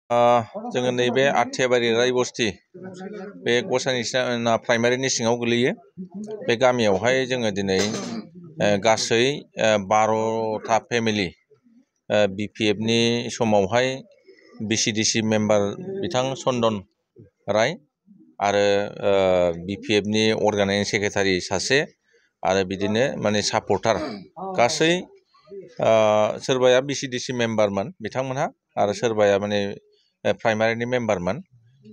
जोङो नैबे आथियाबारि रायबस्ति बे गसाइनिसा प्राइमारिनि सिङाव गोलैयो। बे गामियावहाय जोङो दिनै गासै 12टा फेमिलि बिपिएफनि समावहाय बिसिडिसि मेम्बार बिथां चन्दन राय आरो बिपिएफनि अर्गानाइजिं सेक्रेटारि सासे आरो बिदिनो माने सापर्टार गासै सोरबाया बिसिडिसि मेम्बारमोन बिथांमोनहा आरो सोरबाया माने प्राइमारिनि मेम्बारमोन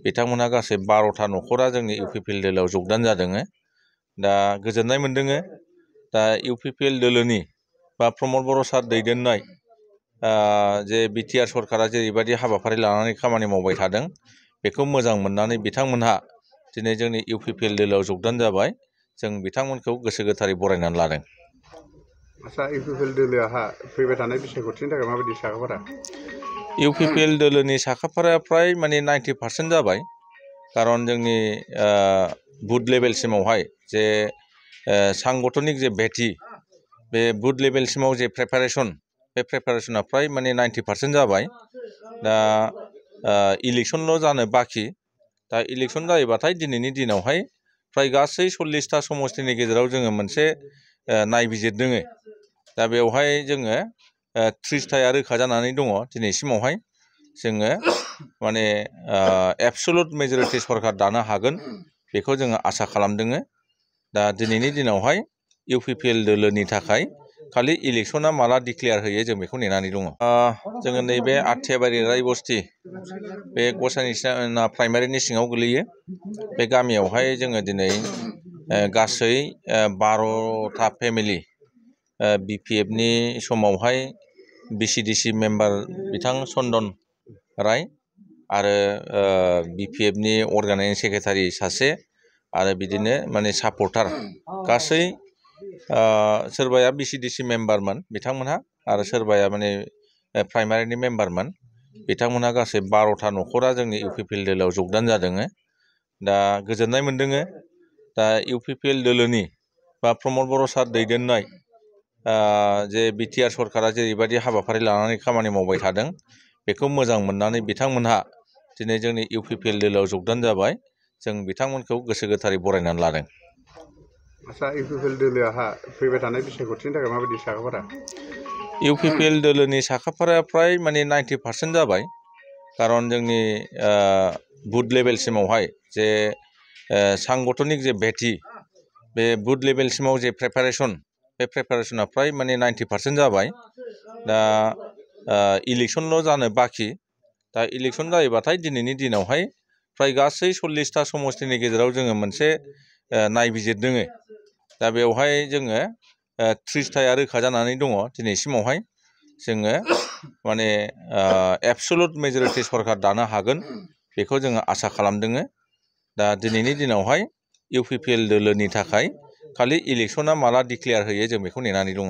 बिथांमोनहा गासै 12टा न'खरा जोंनि इउपिपिएल दोलोआव जगदान जादों। दा गोजोननाय मोनदों। दा इउपिपिएल दोलोनि बा प्रमद बर' सार दैदेननाय जे बिटिआर सरकारा जेरैबायदि हाबाफारि लानानै खामानि मावबाय थादों बेखौ मोजां मोननानै बिथांमोनहा दिनै जोंनि इउपिपिएल दोलोआव जगदान जाबाय। जों बिथांमोनखौ गोसो गोथारै बरायनानै लादों। आसा इउपिपिएल दोलोआ फैबाय थानाय बिसायख'थिनि थाखाय माबायदि साखाफारा? इउपिपिएल दोलोनि साखाफाराया फ्राय माने 90% जाबाय। खारन जोंनि बुथ लेभेलसिमावहाय जे सांगठनिक जे भेटि बे बुथ लेभेलसिमाव जे प्रेपारेसन बे प्रेपारेसना फ्राय माने 90% जाबाय। दा इलेक्शनल' जानो बाखि। दा इलेक्शन जायोबाथाय दिनैनि दिनावहाय फ्राय गासै 40टा समस्तिनि गेजेराव जोङो मोनसे नायबिजिरदों। दा बेवहाय जोङो 30टाया रोखा जानानै दङ। दिनैसिमावहाय जोङो माने एबसलुट मेजरिटि सरकार दानो हागोन बेखौ जोङो आसा खालामदों। दा दिनैनि दिनावहाय इउपिपिएल दोलोनि थाखाय खालि इलेक्शना माला डिक्लेयार होयो जों बेखौ नेनानै दङ। जोङो नैबे आथियाबारि रायबस्ति बे गसाइनिसा प्राइमारिनि सिङाव गोलैयो। बे गामियावहाय जोङो दिनै गासै 12टा फेमिलि बिपिएफनि समावहाय बिसिडिसि मेम्बार बिथां चन्दन राय आरो बिपिएफनि अर्गानाइजिं सेक्रेटारि सासे आरो बिदिनो माने सापर्टार गासै सोरबाया बिसिडिसि मेम्बारमोन बिथांमोनहा आरो सोरबाया माने प्राइमारिनि मेम्बारमोन बिथांमोनहा गासै 12टा न'खरा जोंनि इउपिपिएल दोलोआव जगदान जादों। दा गोजोननाय मोनदों। दा इउपिपिएल दोलोनि बा प्रमद बर' सार दैदेननाय जे बिटिआर सरकारा जेरैबायदि हाबाफारि लानानै खामानि मावबाय थादों बेखौ मोजां मोननानै बिथांमोनहा दिनै जोंनि इउपिपिएल दोलोआव जगदान जाबाय। जों बिथांमोनखौ गोसो गोथारै बरायनानै लादों। आसा इउपिपिएल दोलोआ फैबाय थानाय बिसायख'थिनि थाखाय माबायदि साखाफारा? इउपिपिएल दोलोनि साखाफाराया फ्राय माने 90% जाबाय। खारन जोंनि बुथ लेभेलसिमावहाय जे सांगठनिक जे भेटि बे बुथ लेभेलसिमाव जे प्रेपारेसन बे प्रेपारेसना फ्राय माने 90% जाबाय। दा इलेक्शनल' जानो बाखि। दा इलेक्शन जायोबाथाय दिनैनि दिनावहाय फ्राय गासै 40टा समस्तिनि गेजेराव जोङो मोनसे नायबिजिरदों। दा बेवहाय जोङो 30टाया रोखा जानानै दङ। दिनैसिमावहाय जोङो माने एबसलुट मेजरिटि सरकार दानो हागोन बेखौ जोङो आसा खालामदों। दा दिनैनि दिनावहाय इउपिपिएल दोलोनि थाखाय खालि इलेक्शना माला डिक्लेयार होयो जों बेखौ नेनानै दङ।